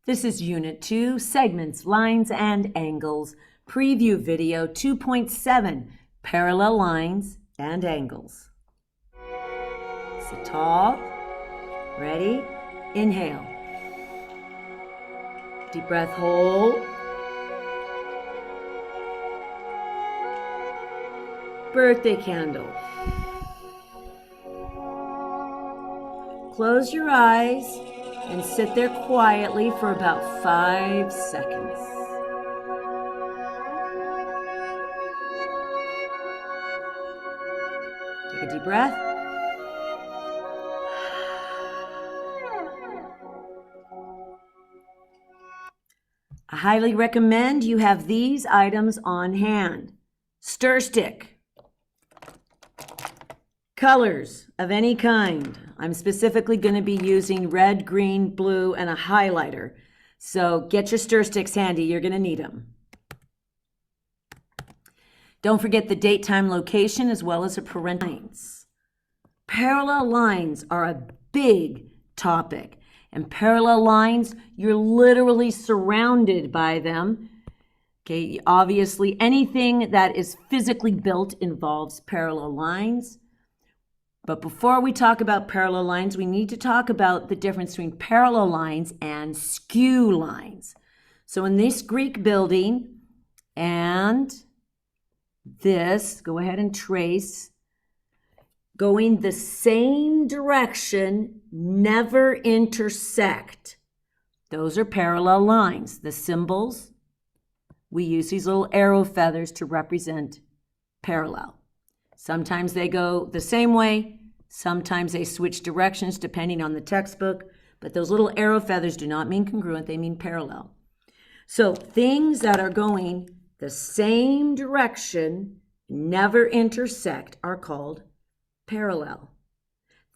This is Unit 2, Segments, Lines, and Angles, Preview Video 2.7, Parallel Lines and Angles. Sit tall. Ready? Inhale. Deep breath, hold. Birthday candle. Close your eyes and sit there quietly for about 5 seconds. Take a deep breath. I highly recommend you have these items on hand. Stir stick. Colors of any kind. I'm specifically going to be using red, green, blue, and a highlighter. So get your stir sticks handy. You're going to need them. Don't forget the date, time, location, as well as a parental lines. Parallel lines are a big topic. And parallel lines, you're literally surrounded by them. Okay, obviously, anything that is physically built involves parallel lines. But before we talk about parallel lines, we need to talk about the difference between parallel lines and skew lines. So in this Greek building and this, go ahead and trace, going the same direction, never intersect. Those are parallel lines. The symbols, we use these little arrow feathers to represent parallel. Sometimes they go the same way. Sometimes they switch directions depending on the textbook, but those little arrow feathers do not mean congruent, they mean parallel. So things that are going the same direction, never intersect, are called parallel.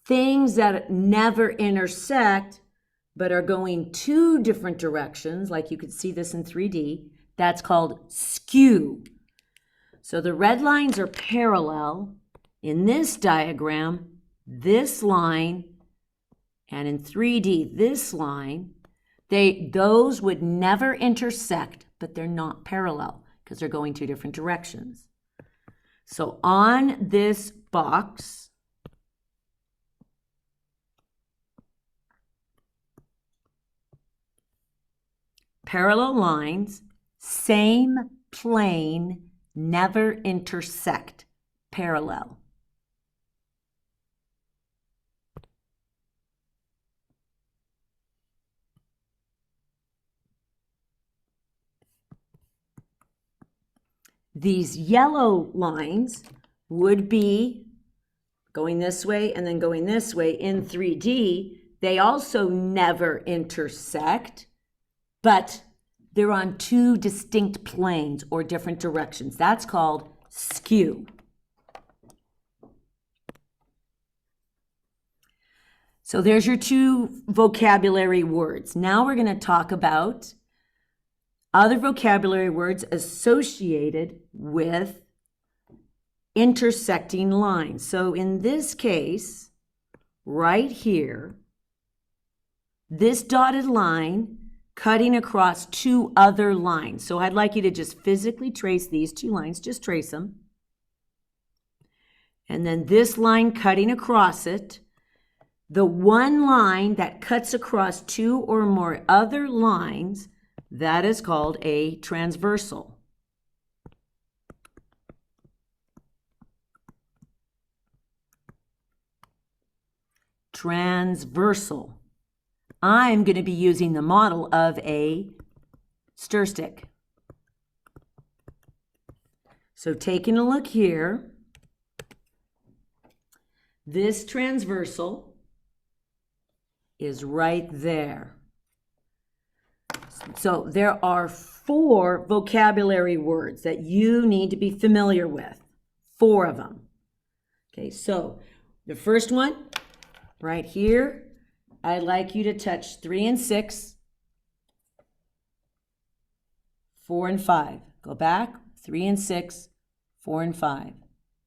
Things that never intersect, but are going 2 different directions, like you could see this in 3D, that's called skew. So the red lines are parallel. In this diagram, this line, and in 3D, this line, those would never intersect, but they're not parallel because they're going 2 different directions. So on this box, parallel lines, same plane, never intersect, parallel. These yellow lines would be going this way and then going this way in 3D. They also never intersect, but they're on 2 distinct planes or different directions. That's called skew. So there's your 2 vocabulary words. Now we're going to talk about other vocabulary words associated with intersecting lines. So in this case, right here, this dotted line cutting across 2 other lines. So I'd like you to just physically trace these 2 lines, just trace them. And then this line cutting across it. The one line that cuts across 2 or more other lines, that is called a transversal. Transversal. I'm going to be using the model of a stir stick. So taking a look here, this transversal is right there. So there are 4 vocabulary words that you need to be familiar with. 4 of them. Okay, so the first one, right here, I'd like you to touch 3 and 6, 4 and 5. Go back, 3 and 6, 4 and 5.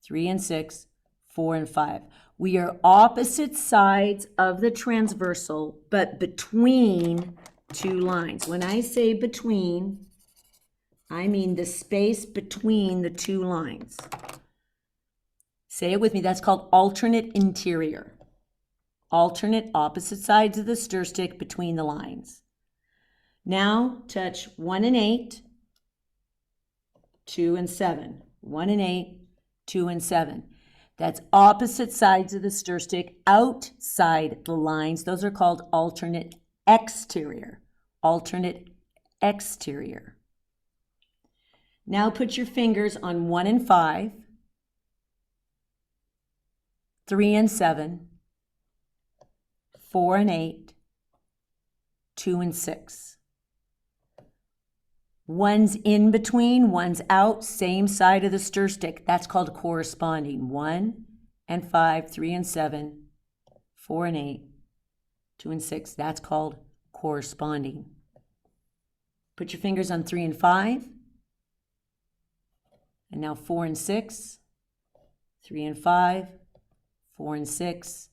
3 and 6, 4 and 5. We are opposite sides of the transversal, but between two lines. When I say between, I mean the space between the two lines. Say it with me. That's called alternate interior. Alternate opposite sides of the stir stick between the lines. Now touch 1 and 8, 2 and 7. 1 and 8, 2 and 7. That's opposite sides of the stir stick outside the lines. Those are called alternate exterior. Alternate exterior. Now put your fingers on 1 and 5, 3 and 7, 4 and 8, 2 and 6. One's in between, one's out, same side of the stir stick. That's called corresponding. 1 and 5, 3 and 7, 4 and 8, 2 and 6. That's called corresponding. Put your fingers on 3 and 5. And now 4 and 6, 3 and 5, 4 and 6.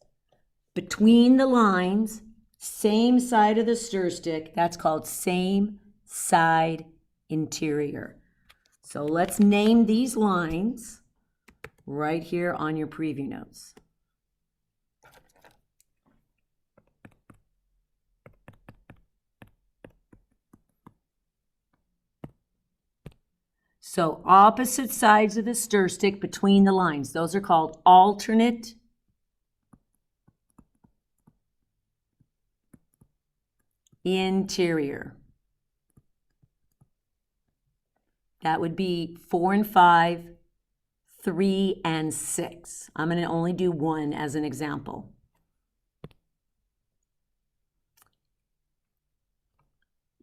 Between the lines, same side of the stir stick. That's called same side interior. So let's name these lines right here on your preview notes. So opposite sides of the stir stick between the lines. Those are called alternate interior. That would be 4 and 5, 3 and 6. I'm going to only do 1 as an example.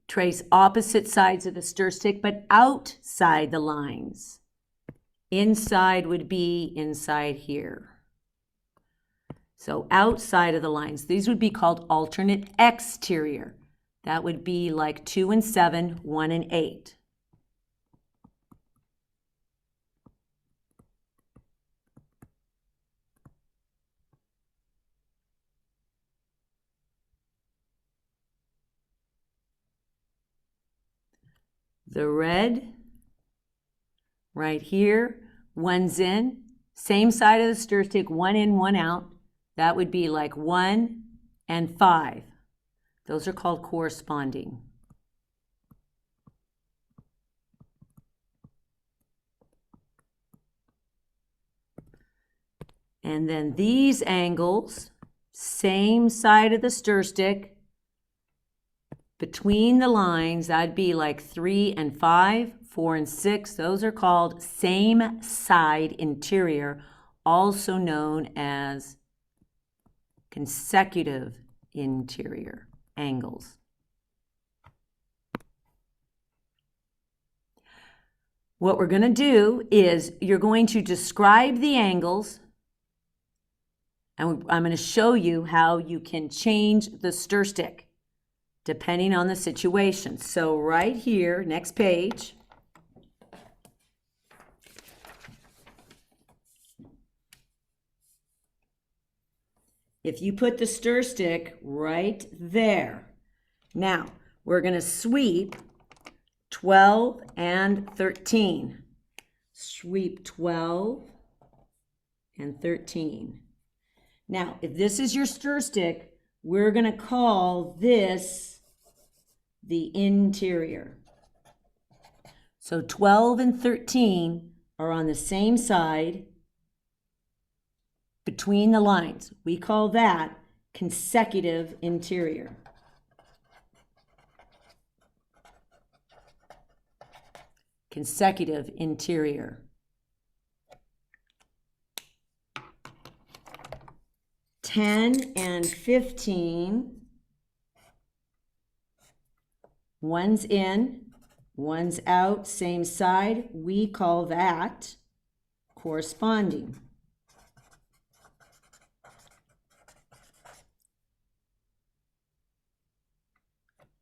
Trace opposite sides of the stir stick, but outside the lines. Inside would be inside here. So outside of the lines. These would be called alternate exterior. That would be like 2 and 7, 1 and 8. The red, right here, one's in, same side of the stir stick, 1 in, 1 out. That would be like 1 and 5. Those are called corresponding. And then these angles, same side of the stir stick, between the lines, that'd be like 3 and 5, 4 and 6. Those are called same side interior, also known as consecutive interior angles. What we're going to do is you're going to describe the angles, and I'm going to show you how you can change the stir stick depending on the situation. So right here, next page, if you put the stir stick right there, now we're going to sweep 12 and 13. Sweep 12 and 13. Now, if this is your stir stick, we're going to call this the interior. So 12 and 13 are on the same side between the lines. We call that consecutive interior. Consecutive interior. 10 and 15. One's in, one's out, same side. We call that corresponding.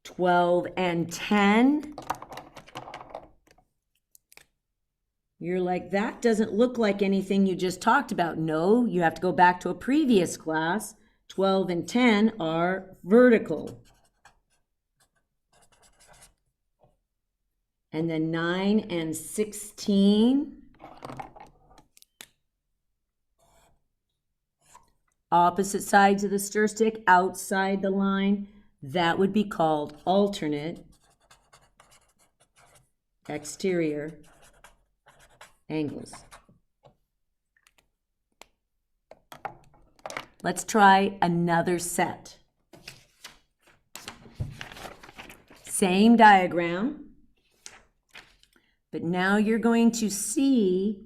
"12 and 10. You're like, that doesn't look like anything you just talked about. No, you have to go back to a previous class. 12 and 10 are vertical. and then 9 and 16. Opposite sides of the stir stick outside the line, that would be called alternate exterior angles. Let's try another set. Same diagram, but now you're going to see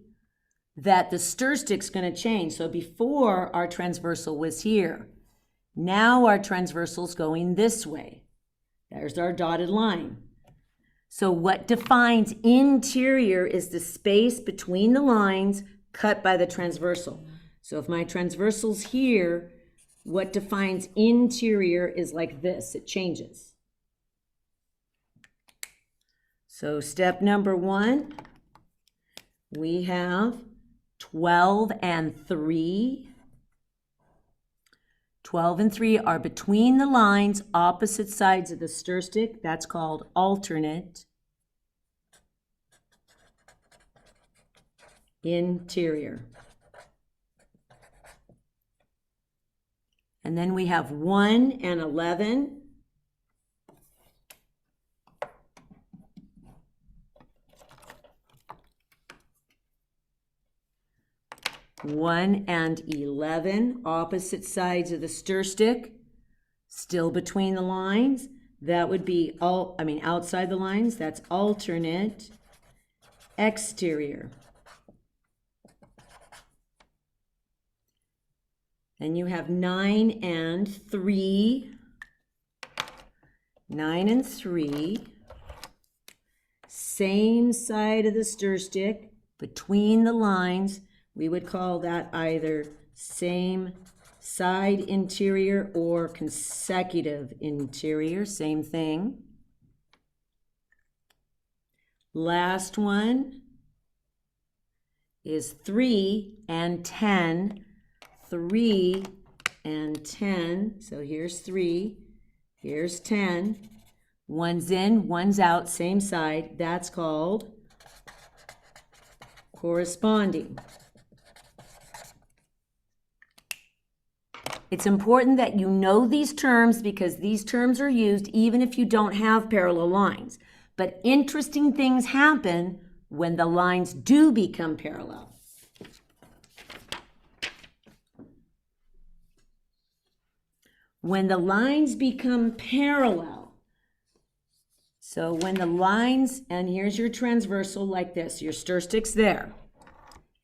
that the stir stick's going to change. So before our transversal was here, now our transversal's going this way. There's our dotted line. So what defines interior is the space between the lines cut by the transversal. So if my transversal's here, what defines interior is like this. It changes. So step number 1, we have 12 and 3. 12 and 3 are between the lines, opposite sides of the stir stick. That's called alternate interior. And then we have 1 and 11. 1 and 11, opposite sides of the stir stick, still between the lines. That would be outside the lines. That's alternate exterior. And you have 9 and 3. 9 and 3. Same side of the stir stick, between the lines. We would call that either same side interior or consecutive interior, same thing. Last one is 3 and 10. 3 and 10. So here's 3, here's 10. One's in, one's out, same side. That's called corresponding. It's important that you know these terms because these terms are used even if you don't have parallel lines. But interesting things happen when the lines do become parallel. When the lines become parallel, so when the lines, and here's your transversal like this, your stir stick's there.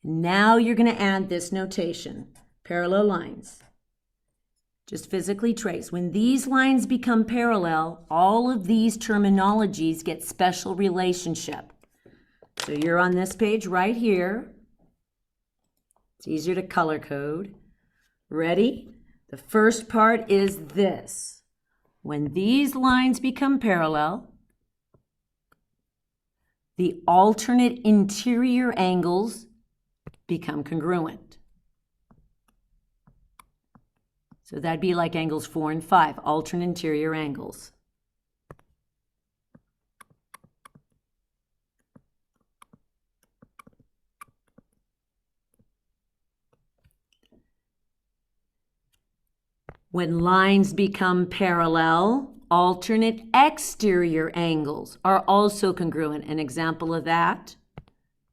Now you're going to add this notation, parallel lines. Just physically trace. When these lines become parallel, all of these terminologies get special relationship. So you're on this page right here. It's easier to color code. Ready? The first part is this. When these lines become parallel, the alternate interior angles become congruent. So that'd be like angles 4 and 5, alternate interior angles. When lines become parallel, alternate exterior angles are also congruent. An example of that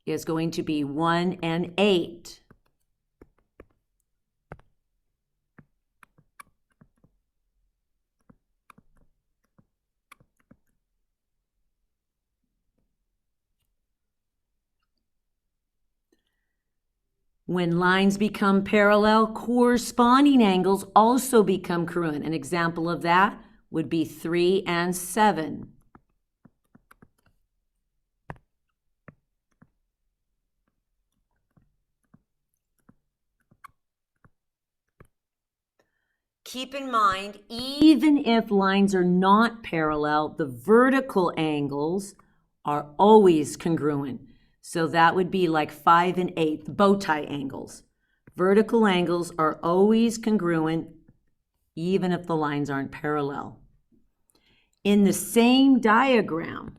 is going to be 1 and 8. When lines become parallel, corresponding angles also become congruent. An example of that would be 3 and 7. Keep in mind, even if lines are not parallel, the vertical angles are always congruent. So that would be like 5 and 8, the bow tie angles. Vertical angles are always congruent, even if the lines aren't parallel. In the same diagram,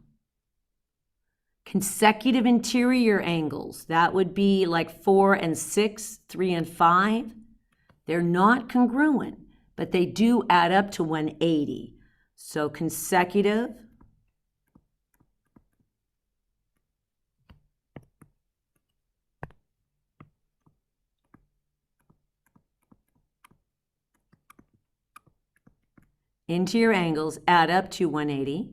Consecutive interior angles, that would be like 4 and 6, 3 and 5. They're not congruent, but they do add up to 180. So consecutive interior angles add up to 180.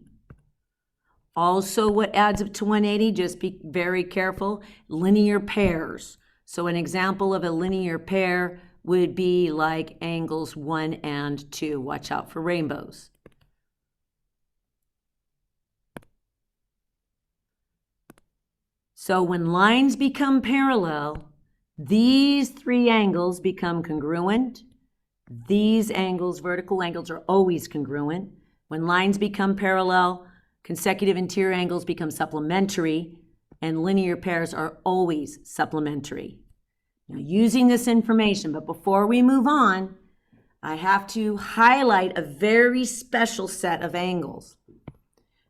Also, what adds up to 180, just be very careful, linear pairs. So an example of a linear pair would be like angles 1 and 2. Watch out for rainbows. So when lines become parallel, these three angles become congruent. These angles, vertical angles, are always congruent. When lines become parallel, consecutive interior angles become supplementary, and linear pairs are always supplementary. Now, using this information, but before we move on, I have to highlight a very special set of angles.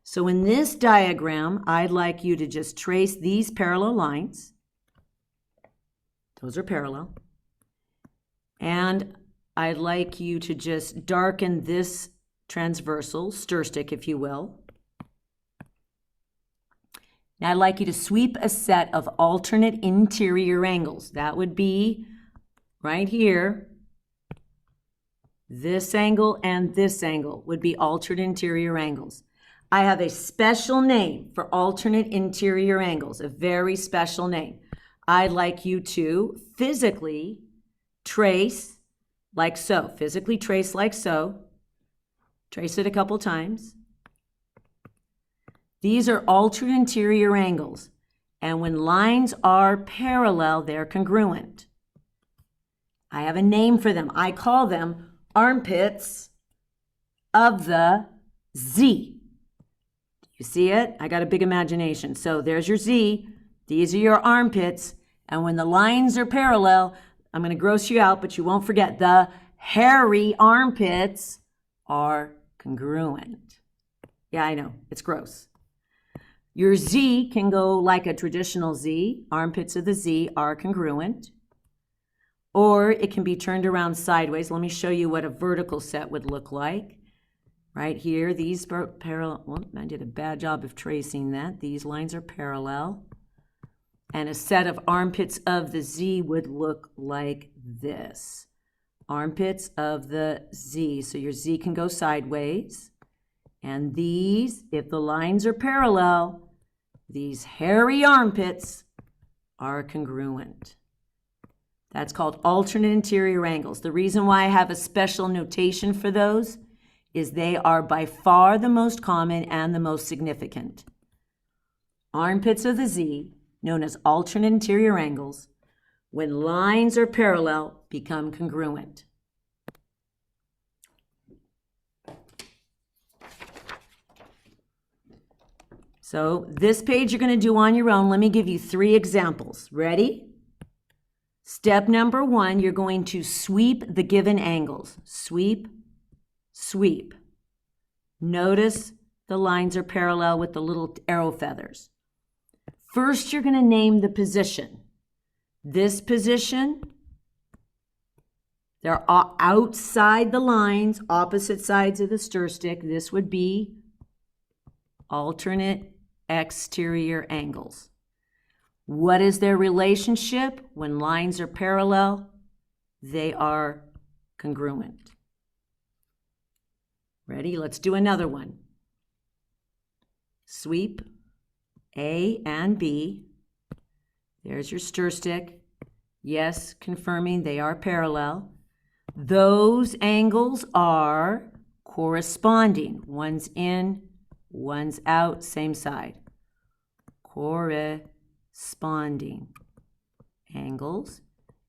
So in this diagram, I'd like you to just trace these parallel lines. Those are parallel. And I'd like you to just darken this transversal, stir stick, if you will. Now I'd like you to sweep a set of alternate interior angles. That would be right here. This angle and this angle would be alternate interior angles. I have a special name for alternate interior angles, a very special name. I'd like you to physically trace like so. Physically trace like so. Trace it a couple times. These are alternate interior angles, and when lines are parallel, they're congruent. I have a name for them. I call them armpits of the Z. You see it? I got a big imagination. So there's your Z. These are your armpits, and when the lines are parallel, I'm going to gross you out, but you won't forget, the hairy armpits are congruent. Yeah, I know, it's gross. Your Z can go like a traditional Z. Armpits of the Z are congruent. Or it can be turned around sideways. Let me show you what a vertical set would look like. Right here, these parallel, well, I did a bad job of tracing that. These lines are parallel. And a set of armpits of the Z would look like this. Armpits of the Z. So your Z can go sideways. And these, if the lines are parallel, these hairy armpits are congruent. That's called alternate interior angles. The reason why I have a special notation for those is they are by far the most common and the most significant. Armpits of the Z, known as alternate interior angles, when lines are parallel, become congruent. So this page you're going to do on your own. Let me give you 3 examples. Ready? Step number 1, you're going to sweep the given angles. Sweep, sweep. Notice the lines are parallel with the little arrow feathers. First, you're going to name the position. This position, they're outside the lines, opposite sides of the stir stick. This would be alternate exterior angles. What is their relationship? When lines are parallel, they are congruent. Ready? Let's do another one. Sweep A and B. There's your stir stick. Yes, confirming they are parallel. Those angles are corresponding. One's in, one's out, same side. Corresponding angles.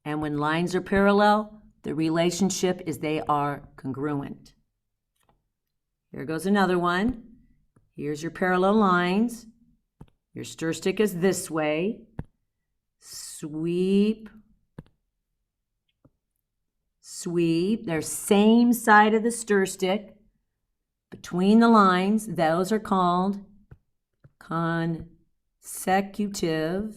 And when lines are parallel, the relationship is they are congruent. Here goes another one. Here's your parallel lines. Your stir stick is this way. Sweep, sweep. They're same side of the stir stick. Between the lines, those are called consecutive. consecutive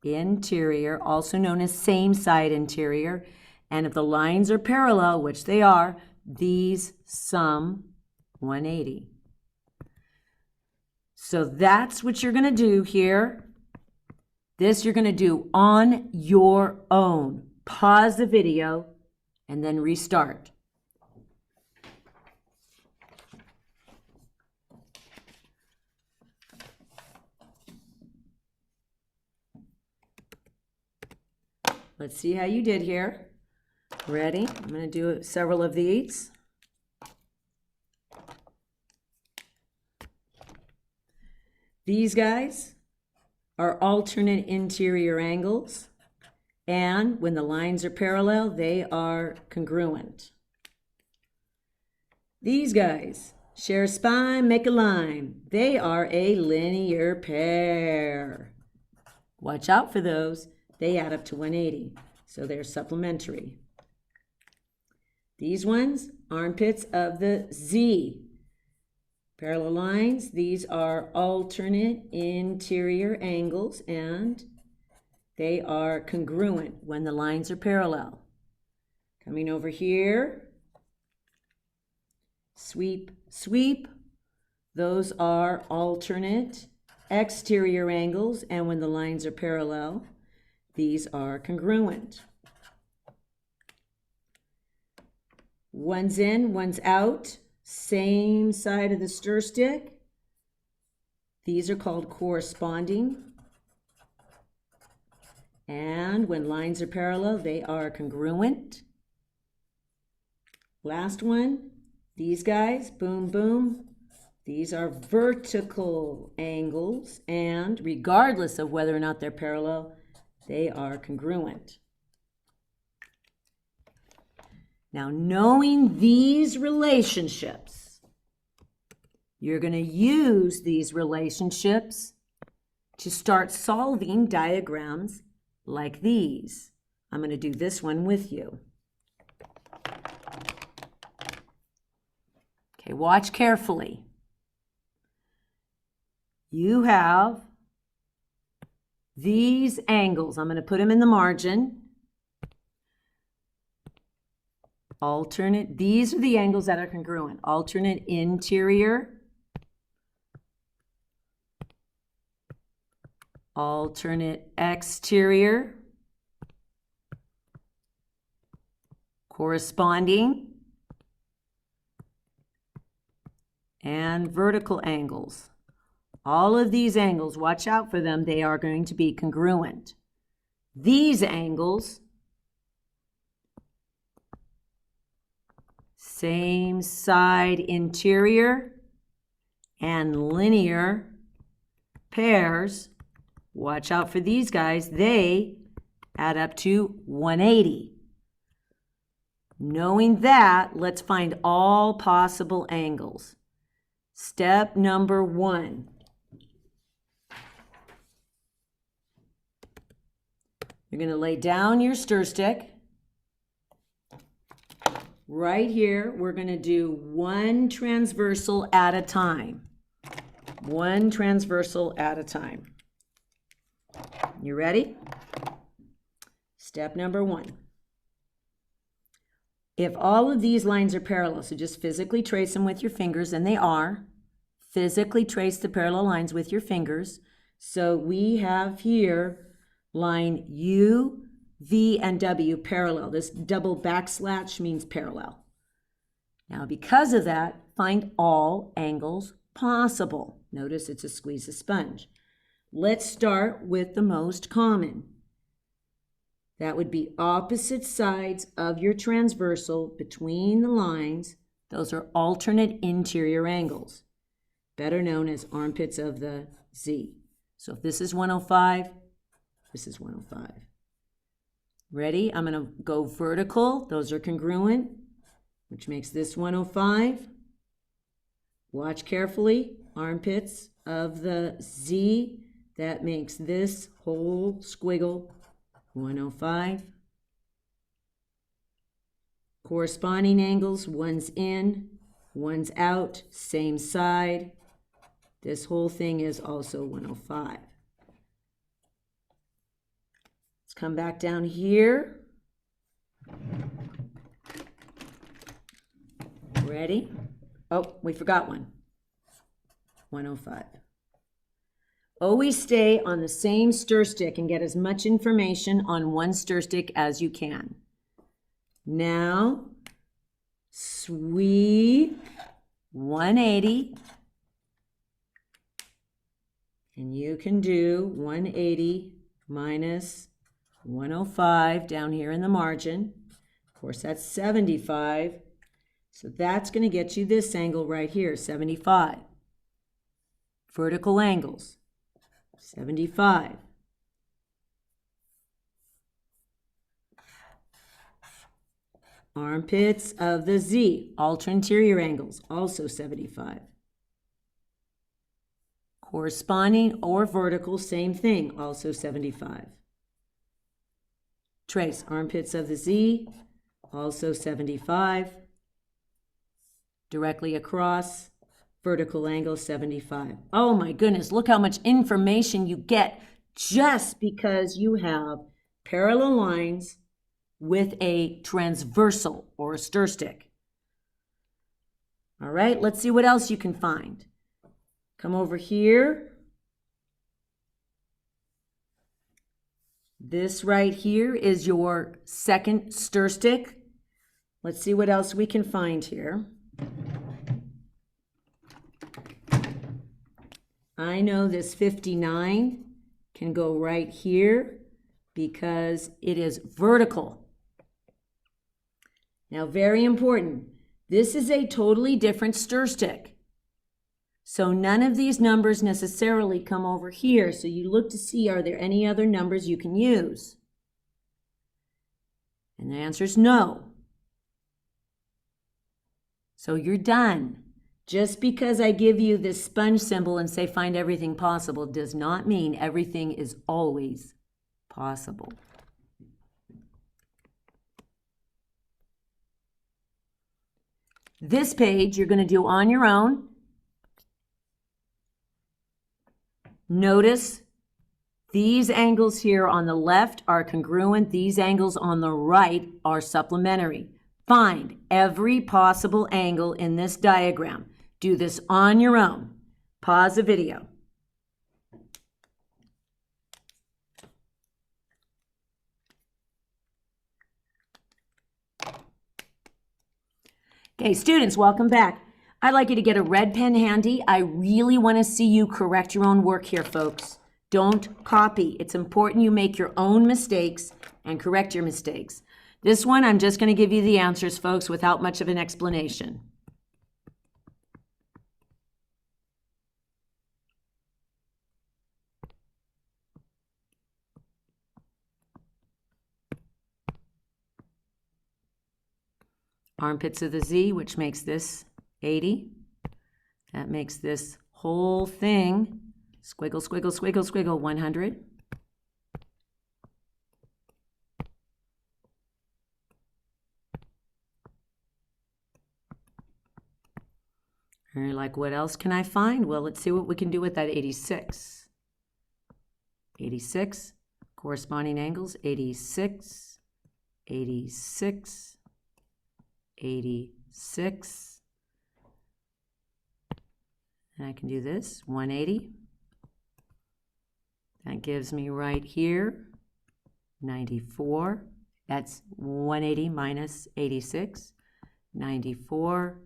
interior, also known as same side interior. And if the lines are parallel, which they are, these sum 180. So that's what you're going to do here. This you're going to do on your own. Pause the video and then restart. Let's see how you did here. Ready? I'm going to do several of these. These guys are alternate interior angles, and when the lines are parallel, they are congruent. These guys share a spine, make a line. They are a linear pair. Watch out for those. They add up to 180, so they're supplementary. These ones, armpits of the Z. Parallel lines, these are alternate interior angles, and they are congruent when the lines are parallel. Coming over here, sweep, sweep. Those are alternate exterior angles, and when the lines are parallel, these are congruent. One's in, one's out. Same side of the stir stick. These are called corresponding. And when lines are parallel, they are congruent. Last one, these guys, boom, boom. These are vertical angles, and regardless of whether or not they're parallel, they are congruent. Now, knowing these relationships, you're going to use these relationships to start solving diagrams like these. I'm going to do this one with you. Okay, watch carefully. You have these angles. I'm going to put them in the margin. Alternate, these are the angles that are congruent. Alternate interior, alternate exterior, corresponding, and vertical angles. All of these angles, watch out for them, they are going to be congruent. These angles, same side interior and linear pairs, watch out for these guys, they add up to 180. Knowing that, let's find all possible angles. Step number 1. You're going to lay down your stir stick. Right here, we're going to do one transversal at a time. One transversal at a time. You ready? Step number 1. If all of these lines are parallel, so just physically trace them with your fingers, and they are. Physically trace the parallel lines with your fingers. So we have here line U, V, and W parallel. This double backslash means parallel. Now, because of that, find all angles possible. Notice it's a squeeze a sponge. Let's start with the most common. That would be opposite sides of your transversal between the lines. Those are alternate interior angles, better known as armpits of the Z. So if this is 105, this is 105. Ready? I'm going to go vertical. Those are congruent, which makes this 105. Watch carefully. Armpits of the Z. That makes this whole squiggle 105. Corresponding angles, one's in, one's out, same side. This whole thing is also 105. Let's come back down here. Ready? Oh, we forgot one. 105. Always stay on the same stir stick and get as much information on one stir stick as you can. Now, sweep 180. And you can do 180 minus 105 down here in the margin. Of course, that's 75. So that's going to get you this angle right here, 75. Vertical angles, 75. Armpits of the Z, ultra-interior angles, also 75. Corresponding or vertical, same thing, also 75. Trace, armpits of the Z, also 75. Directly across, vertical angle, 75. Oh my goodness, look how much information you get just because you have parallel lines with a transversal or a stir stick. All right, let's see what else you can find. Come over here. This right here is your second stir stick. Let's see what else we can find here. I know this 59 can go right here because it is vertical. Now, very important, this is a totally different stir stick. So none of these numbers necessarily come over here. So you look to see, are there any other numbers you can use? And the answer is no. So you're done. Just because I give you this sponge symbol and say find everything possible does not mean everything is always possible. This page you're going to do on your own. Notice these angles here on the left are congruent. These angles on the right are supplementary. Find every possible angle in this diagram. Do this on your own. Pause the video. Okay, students, welcome back. I'd like you to get a red pen handy. I really want to see you correct your own work here, folks. Don't copy. It's important you make your own mistakes and correct your mistakes. This one, I'm just going to give you the answers, folks, without much of an explanation. Armpits of the Z, which makes this 80. That makes this whole thing, squiggle, squiggle, squiggle, squiggle, 100. And you're like, what else can I find? Well, let's see what we can do with that 86. 86, corresponding angles, 86, 86, 86. And I can do this, 180. That gives me right here, 94. That's 180 minus 86, 94.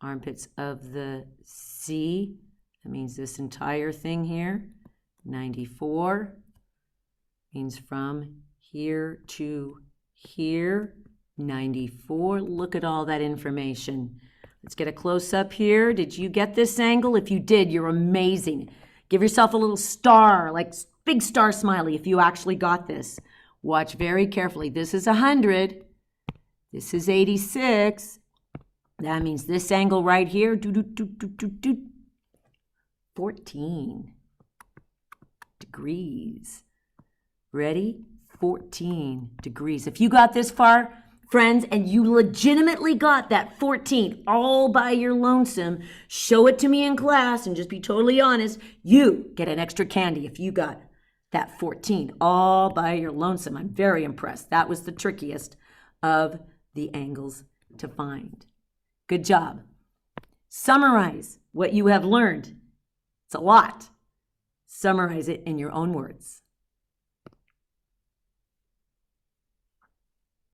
Armpits of the C, that means this entire thing here, 94, means from here to here, 94. Look at all that information. Let's get a close-up here. Did you get this angle? If you did, you're amazing. Give yourself a little star, like big star smiley if you actually got this. Watch very carefully. This is 100. This is 86. That means this angle right here, 14 degrees. Ready? 14 degrees. If you got this far, friends, and you legitimately got that 14 all by your lonesome, show it to me in class and just be totally honest, you get an extra candy if you got that 14 all by your lonesome. I'm very impressed. That was the trickiest of the angles to find. Good job. Summarize what you have learned. It's a lot. Summarize it in your own words.